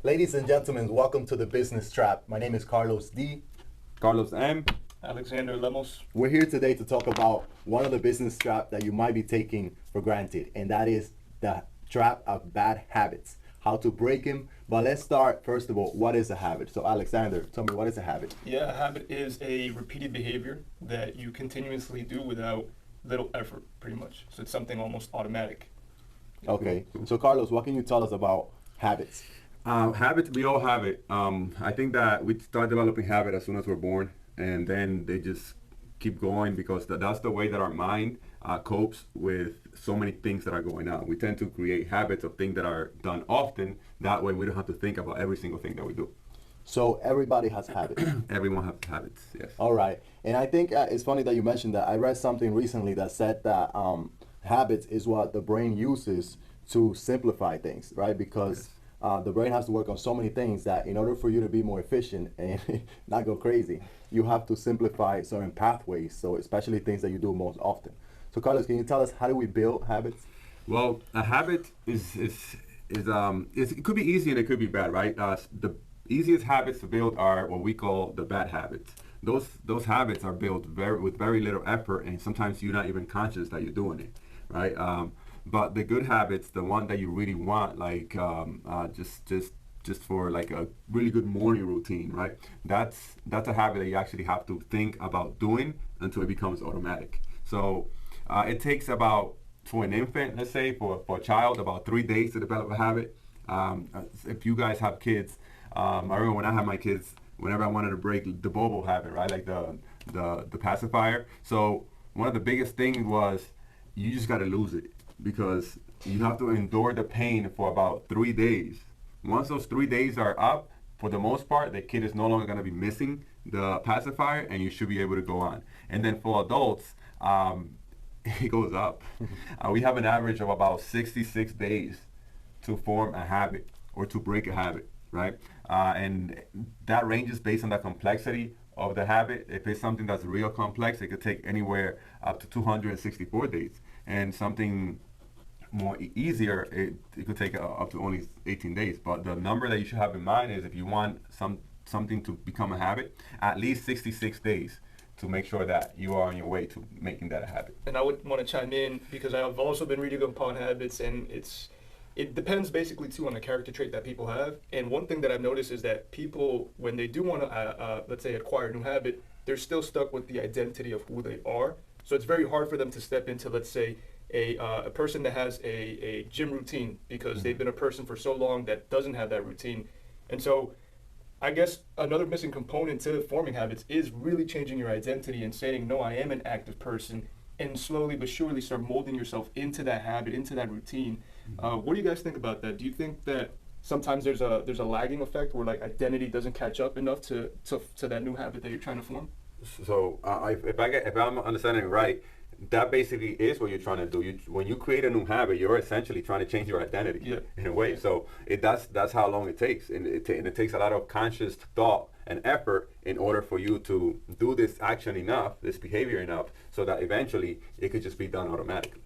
Ladies and gentlemen, welcome to the Business Trap. My name is Carlos D. Carlos M. Alexander Lemos. We're here today to talk about one of the business trap that you might be taking for granted, and that is the trap of bad habits. How to break them. But let's start, first of all, what is a habit? So Alexander, tell me, what is a habit? Yeah, a habit is a repeated behavior that you continuously do without little effort, pretty much. So it's something almost automatic. Okay, so Carlos, what can you tell us about habits? Habits, we all have it. I think that we start developing habit as soon as we're born, and then they just keep going because that's the way that our mind copes with so many things that are going on. We tend to create habits of things that are done often. That way we don't have to think about every single thing that we do. So everybody has habits. Everyone has habits, yes. All right, and I think it's funny that you mentioned that. I read something recently that said that habits is what the brain uses to simplify things, right? Because the brain has to work on so many things that in order for you to be more efficient and not go crazy, you have to simplify certain pathways. So especially things that you do most often. So Carlos, can you tell us how do we build habits? Well, a habit it could be easy and it could be bad, right? The easiest habits to build are what we call the bad habits. Those habits are built with very little effort, and sometimes you're not even conscious that you're doing it, right? But the good habits, the one that you really want, like just for like a really good morning routine, right? That's a habit that you actually have to think about doing until it becomes automatic. So it takes about, for an infant, let's say, for a child, about 3 days to develop a habit. If you guys have kids, I remember when I had my kids, whenever I wanted to break the bobo habit, right, like the pacifier. So one of the biggest things was you just got to lose it, because you have to endure the pain for about 3 days. Once those 3 days are up, for the most part, the kid is no longer going to be missing the pacifier, and you should be able to go on. And then for adults, it goes up. We have an average of about 66 days to form a habit or to break a habit, right? And that ranges based on the complexity of the habit. If it's something that's real complex, it could take anywhere up to 264 days. And something more easier, it could take up to only 18 days. But the number that you should have in mind is, if you want something to become a habit, at least 66 days to make sure that you are on your way to making that a habit. And I would want to chime in because I've also been reading upon habits, and it depends basically too on the character trait that people have. And one thing that I've noticed is that people, when they do want to, let's say, acquire a new habit, they're still stuck with the identity of who they are. So it's very hard for them to step into, let's say, a person that has a gym routine, because they've been a person for so long that doesn't have that routine. And so I guess another missing component to forming habits is really changing your identity and saying, no, I am an active person, and slowly but surely start molding yourself into that habit, into that routine. What do you guys think about that? Do you think that sometimes there's a lagging effect where like identity doesn't catch up enough to that new habit that you're trying to form? So if I'm understanding it right, that basically is what you're trying to do. When you create a new habit, you're essentially trying to change your identity in a way. So that's how long it takes, and it takes a lot of conscious thought and effort in order for you to do this action enough, this behavior enough, so that eventually it could just be done automatically.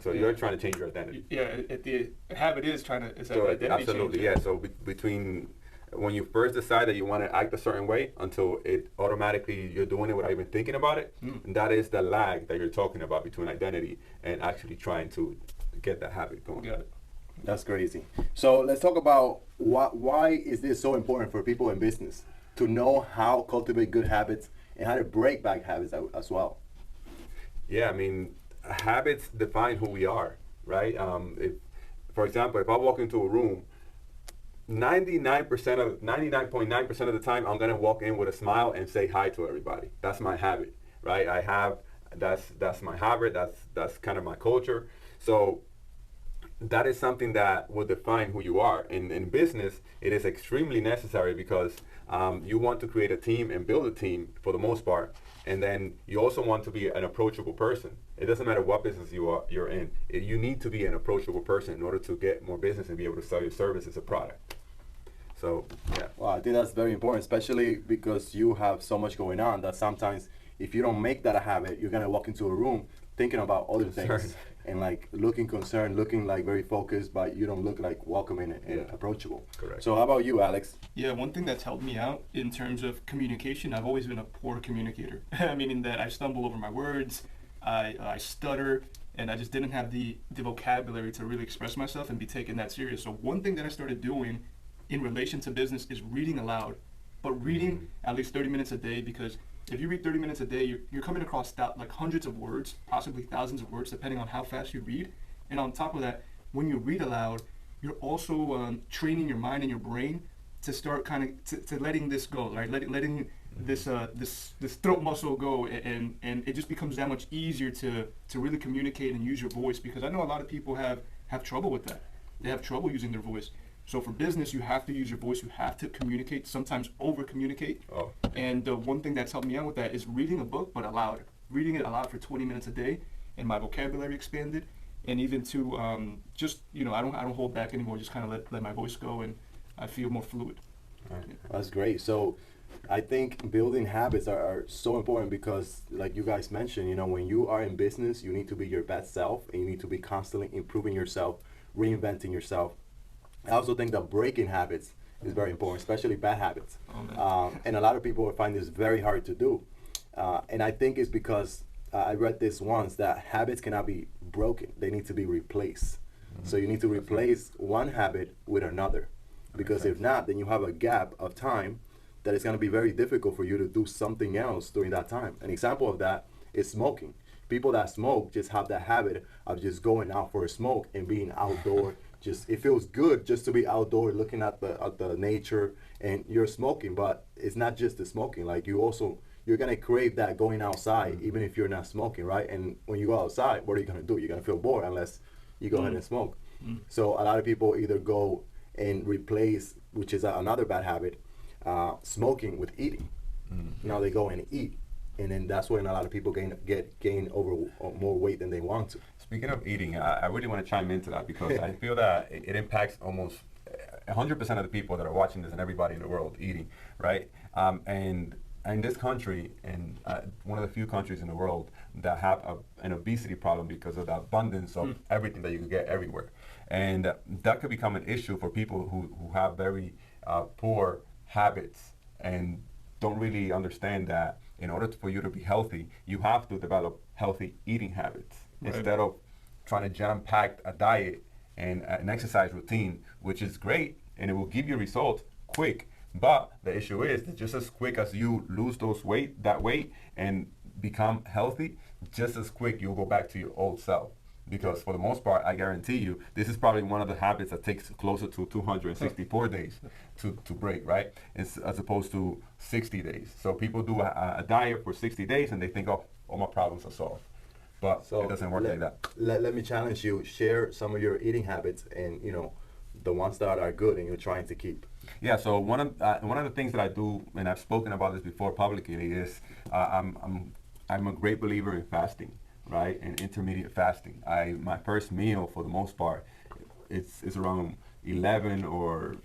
So you're trying to change your identity. Yeah, the habit is trying to So identity absolutely, change. yeah. So between when you first decide that you want to act a certain way until it automatically you're doing it without even thinking about it, and that is the lag that you're talking about between identity and actually trying to get that habit going. Got it. That's crazy. So let's talk about why is this so important for people in business to know how to cultivate good habits and how to break bad habits as well. Yeah, I mean, habits define who we are, right? For example, if I walk into a room, 99.9% of the time, I'm gonna walk in with a smile and say hi to everybody. That's my habit, right? That's my habit. That's kind of my culture. So that is something that will define who you are. In business, it is extremely necessary because you want to create a team and build a team for the most part, and then you also want to be an approachable person. It doesn't matter what business you're in. You need to be an approachable person in order to get more business and be able to sell your service as a product. So, yeah. Well, I think that's very important, especially because you have so much going on that sometimes if you don't make that a habit, you're going to walk into a room thinking about other things. and like looking concerned, looking like very focused, but you don't look like welcoming and approachable. Correct. So how about you, Alex? Yeah, one thing that's helped me out in terms of communication, I've always been a poor communicator, meaning that I stumble over my words, I stutter, and I just didn't have the vocabulary to really express myself and be taken that serious. So one thing that I started doing in relation to business is reading aloud, but reading at least 30 minutes a day, because if you read 30 minutes a day, you're coming across like hundreds of words, possibly thousands of words, depending on how fast you read. And on top of that, when you read aloud, you're also training your mind and your brain to start kind of to letting this go, right? Letting this throat muscle go, and it just becomes that much easier to really communicate and use your voice, because I know a lot of people have trouble with that. They have trouble using their voice. So for business, you have to use your voice. You have to communicate, sometimes over-communicate. Oh. And one thing that's helped me out with that is reading a book, but aloud. Reading it aloud for 20 minutes a day, and my vocabulary expanded. And even to just, I don't hold back anymore. Just kind of let my voice go, and I feel more fluid. Right. Yeah. That's great. So I think building habits are so important because, like you guys mentioned, when you are in business, you need to be your best self, and you need to be constantly improving yourself, reinventing yourself. I also think that breaking habits is very important, especially bad habits. And a lot of people find this very hard to do. And I think it's because I read this once, that habits cannot be broken. They need to be replaced. So you need to replace one habit with another. Because if not, then you have a gap of time that it's going to be very difficult for you to do something else during that time. An example of that is smoking. People that smoke just have that habit of just going out for a smoke and being outdoor. Just it feels good just to be outdoor looking at the nature, and you're smoking, but it's not just the smoking. Like you're gonna crave that going outside even if you're not smoking, right? And when you go outside, what are you gonna do? You're gonna feel bored unless you go ahead and smoke. So a lot of people either go and replace, which is another bad habit, smoking with eating. Now they go and eat, and then that's when a lot of people gain over more weight than they want to. Speaking of eating, I really want to chime into that because I feel that it impacts almost 100% of the people that are watching this and everybody in the world eating, right? And in this country, and one of the few countries in the world that have an obesity problem because of the abundance of everything that you can get everywhere. And that could become an issue for people who have very poor habits and don't really understand that in order for you to be healthy, you have to develop healthy eating habits. Right. Instead of trying to jam-pack a diet and an exercise routine, which is great and it will give you results quick. But the issue is that just as quick as you lose that weight and become healthy, just as quick you'll go back to your old self. Because for the most part, I guarantee you, this is probably one of the habits that takes closer to 264 days to break, right? As opposed to 60 days. So people do a diet for 60 days and they think, oh, all my problems are solved. But it doesn't work like that. Let me challenge you. Share some of your eating habits and, the ones that are good and you're trying to keep. Yeah, so one of the things that I do, and I've spoken about this before publicly, is I'm a great believer in fasting. Right, and intermediate fasting. My first meal, for the most part, it's around 11 or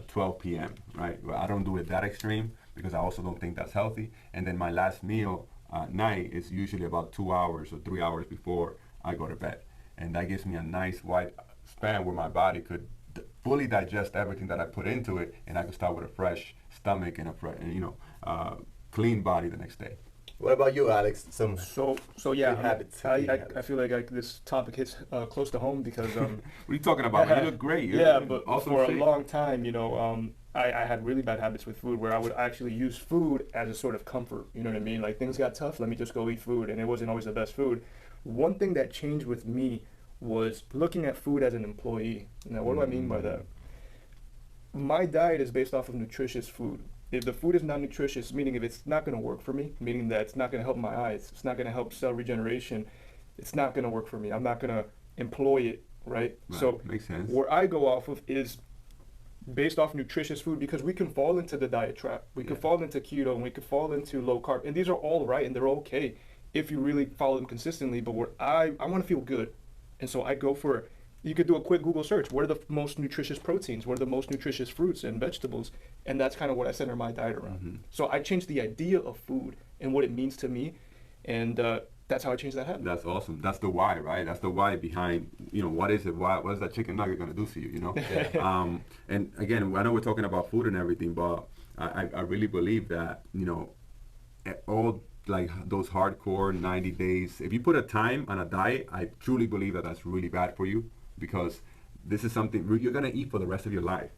12 p.m. Right, but I don't do it that extreme because I also don't think that's healthy. And then my last meal at night is usually about 2 hours or 3 hours before I go to bed, and that gives me a nice wide span where my body could fully digest everything that I put into it, and I could start with a fresh stomach and a clean body the next day. What about you, Alex? So yeah, habits. I feel like this topic hits close to home because what are you talking about? You look great. Yeah, but for a long time, I had really bad habits with food where I would actually use food as a sort of comfort. You know what I mean? Like things got tough, let me just go eat food, and it wasn't always the best food. One thing that changed with me was looking at food as an employee. Now, what do I mean by that? My diet is based off of nutritious food. If the food is not nutritious, meaning if it's not going to work for me, meaning that it's not going to help my eyes, it's not going to help cell regeneration, it's not going to work for me. I'm not going to employ it, right? So makes sense. Where I go off of is based off nutritious food, because we can fall into the diet trap. We can fall into keto and we can fall into low carb. And these are all right and they're okay if you really follow them consistently. But where I want to feel good. And so I go for, you could do a quick Google search. What are the most nutritious proteins? What are the most nutritious fruits and vegetables? And that's kind of what I center my diet around. So I changed the idea of food and what it means to me. And that's how I changed that habit. That's awesome. That's the why, right? That's the why behind, what is it? What is that chicken nugget going to do for you, And again, I know we're talking about food and everything, but I really believe that, all like those hardcore 90 days, if you put a time on a diet, I truly believe that that's really bad for you, because this is something you're going to eat for the rest of your life.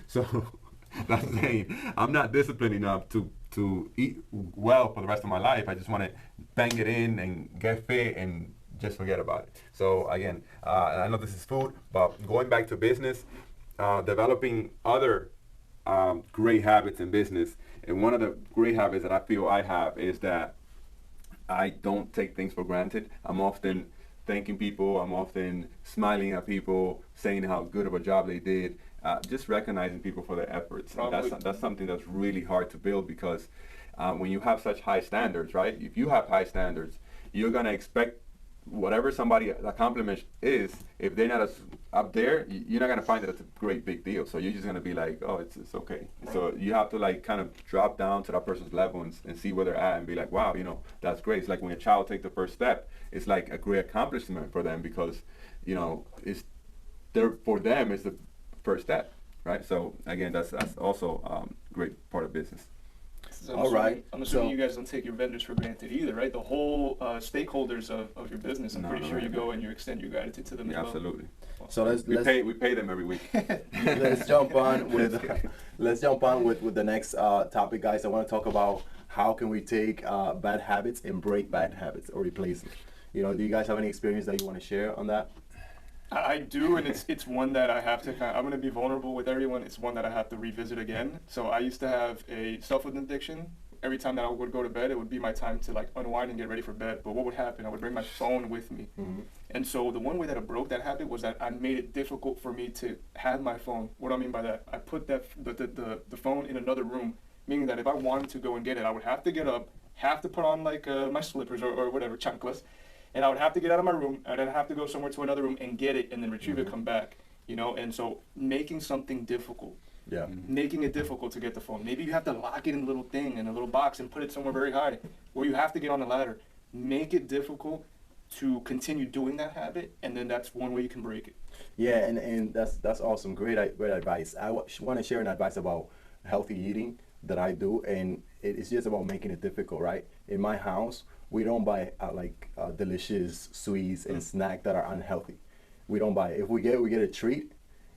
So that's saying I'm not disciplined enough to eat well for the rest of my life. I just want to bang it in and get fit and just forget about it. So again, I know this is food, but going back to business, developing other great habits in business. And one of the great habits that I feel I have is that I don't take things for granted. I'm often thanking people. I'm often smiling at people, saying how good of a job they did. Just recognizing people for their efforts. That's something that's really hard to build, because when you have such high standards, right? If you have high standards, you're gonna expect whatever somebody a compliment is. If they're not up there, you're not gonna find that it's a great big deal. So you're just gonna be like, oh, it's okay. So you have to like kind of drop down to that person's level and see where they're at and be like, wow, that's great. It's like when a child takes the first step, it's like a great accomplishment for them, because it's there for them. It's the first step, right? So again, that's also great part of business. So All right. I'm assuming you guys don't take your vendors for granted either, right? The whole stakeholders of your business, I'm pretty sure you go and you extend your gratitude to them as well. Absolutely. So we pay them every week. let's jump on with the next topic, guys. I want to talk about how can we take bad habits and break bad habits or replace them. Do you guys have any experience that you want to share on that? I do, and it's one that I have to I'm going to be vulnerable with everyone. It's one that I have to revisit again. So I used to have a substance addiction. Every time that I would go to bed, it would be my time to like unwind and get ready for bed. But what would happen? I would bring my phone with me. Mm-hmm. And so the one way that I broke that habit was that I made it difficult for me to have my phone. What do I mean by that? I put the phone in another room, meaning that if I wanted to go and get it, I would have to get up, have to put on like my slippers or whatever, chanclas, and I would have to get out of my room, and I'd have to go somewhere to another room and get it, and then retrieve it, come back, And so making something difficult, making it difficult to get the phone. Maybe you have to lock it in a little thing, in a little box, and put it somewhere very high, or you have to get on a ladder. Make it difficult to continue doing that habit, and then that's one way you can break it. Yeah, and that's awesome. Great advice. I want to share an advice about healthy eating that I do, and it's just about making it difficult, right? In my house, we don't buy delicious sweets and snacks that are unhealthy. We don't buy it. If we get a treat,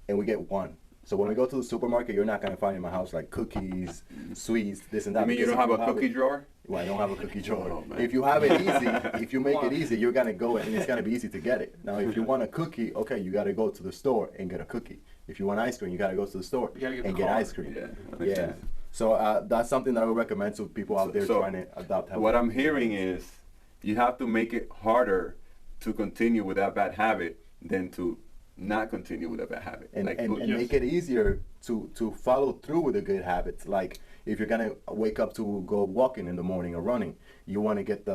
and we get one. So when we go to the supermarket, you're not gonna find in my house like cookies, sweets, this and that. You mean you don't have a cookie drawer? Well, I don't have a cookie drawer. Oh, if you have it easy, if you make it easy, you're gonna go and it's gonna be easy to get it. Now, if you want a cookie, okay, you gotta go to the store and get a cookie. If you want ice cream, you gotta go to the store and get ice cream. Yeah. So that's something that I would recommend to people out there trying to adopt habits. What I'm hearing is you have to make it harder to continue with that bad habit than to not continue with a bad habit. And make it easier to follow through with the good habits. Like if you're gonna wake up to go walking in the morning or running, you want to get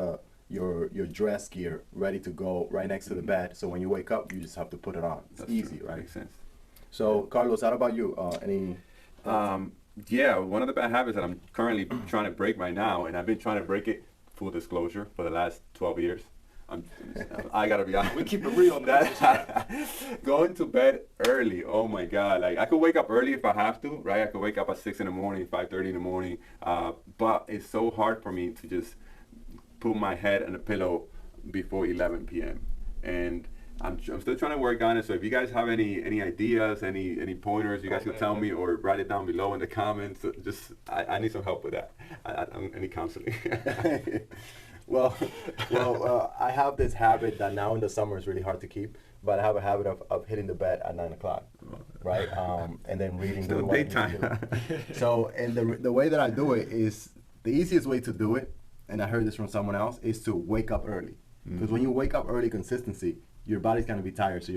your dress gear ready to go right next to the bed. So when you wake up, you just have to put it on. It's easy, right? Makes sense. So Carlos, how about you? Any? Yeah, one of the bad habits that I'm currently trying to break right now, and I've been trying to break it, full disclosure, for the last 12 years. I gotta be honest. We keep it real on that. Going to bed early. Oh my God! Like I could wake up early if I have to, right? I could wake up at 6 in the morning, 5:30 in the morning. But it's so hard for me to just put my head on a pillow before 11 p.m. And I'm still trying to work on it. So if you guys have any ideas, any pointers, you guys can tell me or write it down below in the comments. Just I need some help with that. I need counseling. Well, I have this habit that now in the summer is really hard to keep, but I have a habit of hitting the bed at 9 o'clock, right? And then reading. Still daytime. So, and the way that I do it is the easiest way to do it, and I heard this from someone else, is to wake up early. Because when you wake up early, consistency, your body's gonna be tired, so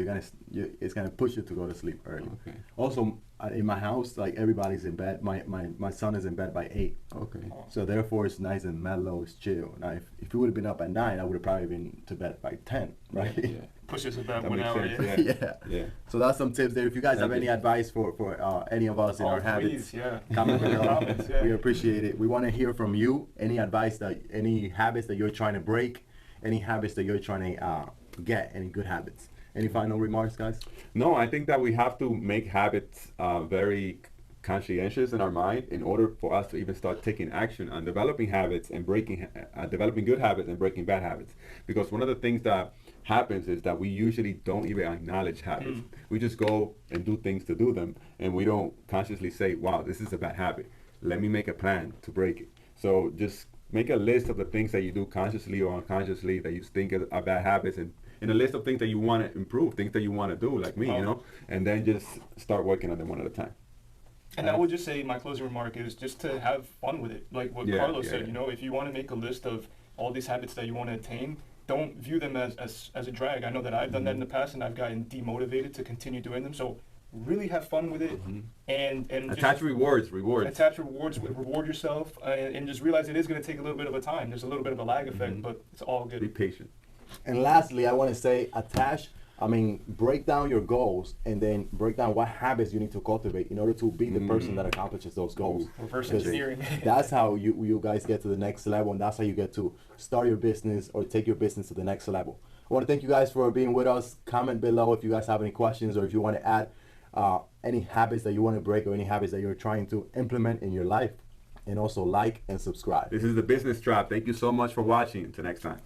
it's gonna push you to go to sleep early. Okay. Also, in my house, like everybody's in bed. My son is in bed by 8. Okay. So therefore, it's nice and mellow, it's chill. Now, if you would have been up at 9, I would have probably been to bed by 10, right? Yeah. Pushes it back That 1 makes hour. sense, Yeah. So that's some tips there. If you guys have any advice for any of us in our habits, comment below. We appreciate it. We want to hear from you. Any advice any habits that you're trying to break, any habits that you're trying to get, any good habits. Any final remarks, guys? No, I think that we have to make habits very conscientious in our mind in order for us to even start taking action on developing habits and developing good habits and breaking bad habits. Because one of the things that happens is that we usually don't even acknowledge habits. We just go and do things to do them, and we don't consciously say, wow, this is a bad habit. Let me make a plan to break it. So just make a list of the things that you do consciously or unconsciously that you think are bad habits, and a list of things that you want to improve, things that you want to do, like me, and then just start working on them one at a time. And I would just say my closing remark is just to have fun with it. Like what Carlos said, if you want to make a list of all these habits that you want to attain, don't view them as a drag. I know that I've done that in the past, and I've gotten demotivated to continue doing them. So really have fun with it, and attach rewards. Attach rewards, reward yourself, and just realize it is going to take a little bit of a time. There's a little bit of a lag effect, but it's all good. Be patient. And lastly, I want to say break down your goals and then break down what habits you need to cultivate in order to be the person that accomplishes those goals. Reverse engineering. That's how you guys get to the next level, and that's how you get to start your business or take your business to the next level. I want to thank you guys for being with us. Comment below if you guys have any questions or if you want to add any habits that you want to break or any habits that you're trying to implement in your life. And also like and subscribe. This is the Business Trap. Thank you so much for watching. Until next time.